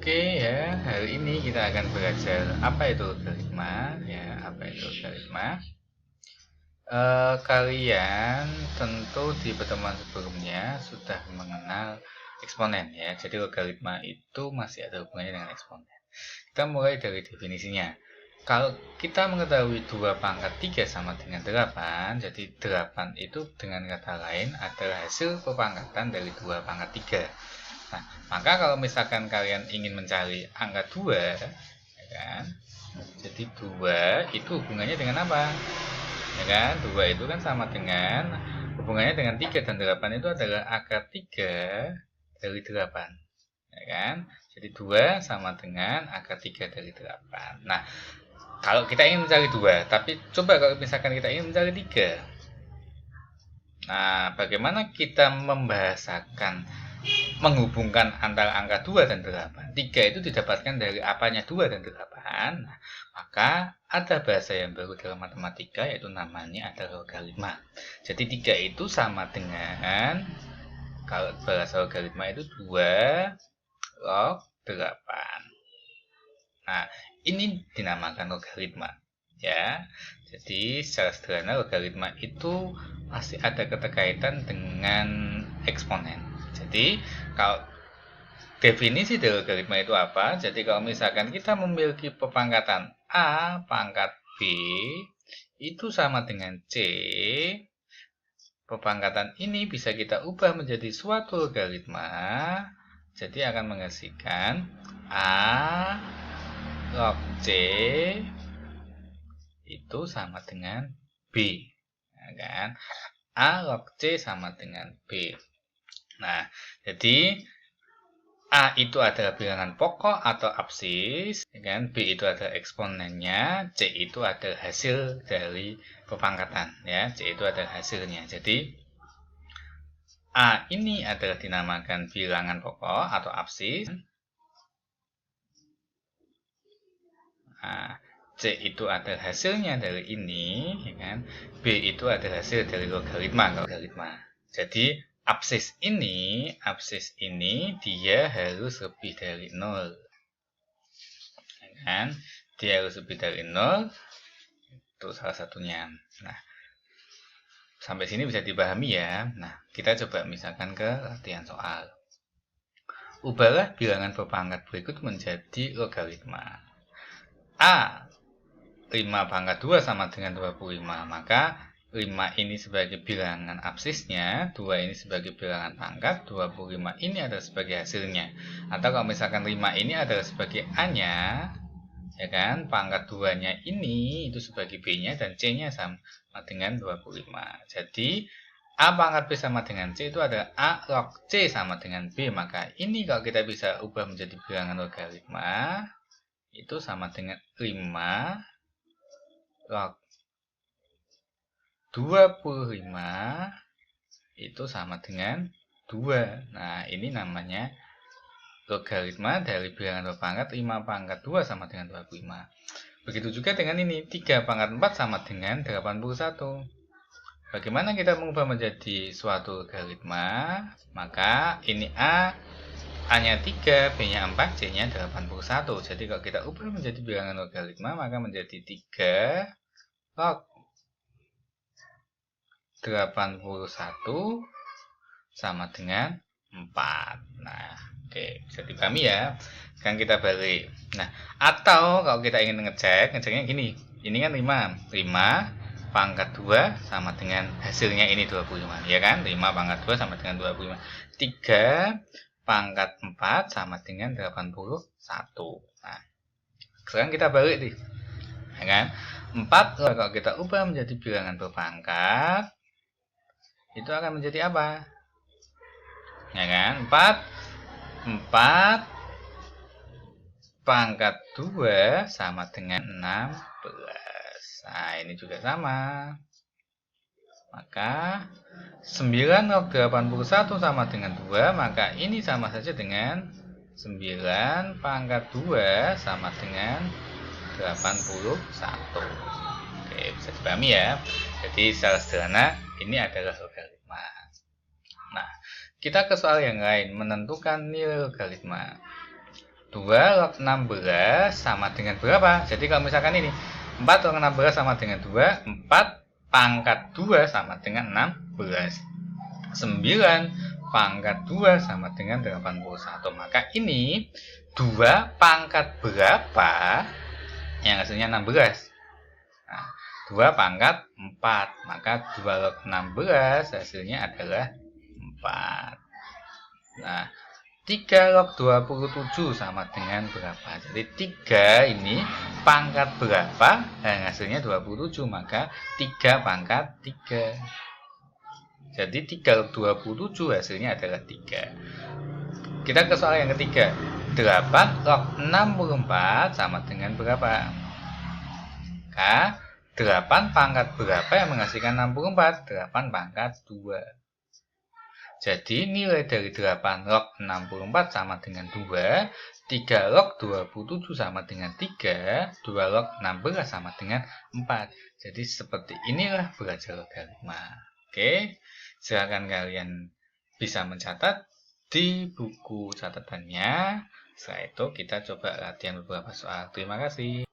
Oke ya, hari ini kita akan belajar apa itu logaritma ya, apa itu logaritma. Kalian tentu di pertemuan sebelumnya sudah mengenal eksponen ya. Jadi logaritma itu masih ada hubungannya dengan eksponen. Kita mulai dari definisinya. Kalau kita mengetahui 2 pangkat 3 sama dengan 8, jadi 8 itu dengan kata lain adalah hasil pepangkatan dari 2 pangkat 3. Nah, maka kalau misalkan kalian ingin mencari angka 2, ya kan? Jadi 2 itu hubungannya dengan apa? Ya kan? 2 itu kan sama dengan hubungannya dengan 3 dan 8 itu adalah akar 3 dari 8. Ya kan? Jadi 2 sama dengan akar 3 dari 8. Nah, kalau kita ingin mencari 2, tapi coba kalau misalkan kita ingin mencari 3. Nah, bagaimana kita menghubungkan antara angka 2 dan 8. 3 itu didapatkan dari apanya 2 dan 8. Nah, maka ada bahasa yang baru dalam matematika yaitu namanya adalah logaritma. Jadi 3 itu sama dengan, kalau bahasa logaritma itu 2 log 8. Nah, ini dinamakan logaritma ya. Jadi secara sederhana logaritma itu pasti ada keterkaitan dengan eksponen. Jadi kalau definisi dari logaritma itu apa? Jadi kalau misalkan kita memiliki pepangkatan A pangkat B itu sama dengan C, pepangkatan ini bisa kita ubah menjadi suatu logaritma. Jadi akan menghasilkan A log C itu sama dengan B, ya kan? A log C sama dengan B. Nah, jadi A itu adalah bilangan pokok atau absis, ya kan? B itu adalah eksponennya, C itu adalah hasil dari pepangkatan, ya. C itu adalah hasilnya. Jadi A ini adalah dinamakan bilangan pokok atau absis. Nah, C itu adalah hasilnya dari ini, ya kan? B itu adalah hasil dari logaritma. Jadi absis ini dia harus lebih dari 0. Ya kan? Dia harus lebih dari 0. Itu salah satunya. Nah, sampai sini bisa dipahami ya. Nah, kita coba misalkan ke latihan soal. Ubahlah bilangan berpangkat berikut menjadi logaritma. A 5 pangkat 2 sama dengan 25. Maka 5 ini sebagai bilangan absisnya, 2 ini sebagai bilangan pangkat, 25 ini adalah sebagai hasilnya. Atau kalau misalkan 5 ini adalah sebagai A-nya, ya kan, pangkat 2-nya ini itu sebagai B-nya dan C-nya sama dengan 25. Jadi A pangkat B sama dengan C itu adalah A log C sama dengan B. Maka ini kalau kita bisa ubah menjadi bilangan logaritma, itu sama dengan 5 log 25 itu sama dengan 2. Nah, ini namanya logaritma dari bilangan berpangkat 5 pangkat 2 sama dengan 25. Begitu juga dengan ini, 3 pangkat 4 sama dengan 81. Bagaimana kita mengubah menjadi suatu logaritma? Maka ini A-nya 3, B-nya 4, C-nya 81. Jadi kalau kita ubah menjadi bilangan logaritma, maka menjadi 3 log 81 sama dengan 4. Nah, oke, bisa dipahami ya. Sekarang kita balik. Nah, atau kalau kita ingin ngeceknya gini. Ini kan 5. 5 pangkat 2 sama dengan hasilnya ini 25, ya kan? 5 pangkat 2 sama dengan 25. 3 pangkat 4 sama dengan 81. Nah, sekarang kita balik nih. Ya kan? 4 kalau kita ubah menjadi bilangan berpangkat, itu akan menjadi apa? Ya kan? 4 pangkat 2 sama dengan 16. Nah, ini juga sama. Maka 9 log 81 sama dengan 2, maka ini sama saja dengan 9 pangkat 2 sama dengan 81. Oke, bisa dipahami ya. Jadi secara sederhana ini adalah logaritma. Nah, kita ke soal yang lain, menentukan nilai logaritma. 2 log 16 sama dengan berapa? Jadi kalau misalkan ini 4 log 16 sama dengan 2, 4 pangkat 2 sama dengan 16. 9 pangkat 2 sama dengan 81. Maka ini 2 pangkat berapa? Yang hasilnya 16. Nah, 2 pangkat 4. Maka 2 log 16 hasilnya adalah 4. Nah, 3 log 27 sama dengan berapa? Jadi 3 ini pangkat berapa? Nah, hasilnya 27, maka 3 pangkat 3. Jadi 3 log 27 hasilnya adalah 3. Kita ke soal yang ketiga. 8 log 64 sama dengan berapa? Maka 8 pangkat berapa yang menghasilkan 64? 8 pangkat 2. Jadi nilai dari 8 log 64 sama dengan 2, 3 log 27 sama dengan 3, 2 log 16 sama dengan 4. Jadi seperti inilah belajar logaritma. Oke, silakan kalian bisa mencatat di buku catatannya. Setelah itu kita coba latihan beberapa soal. Terima kasih.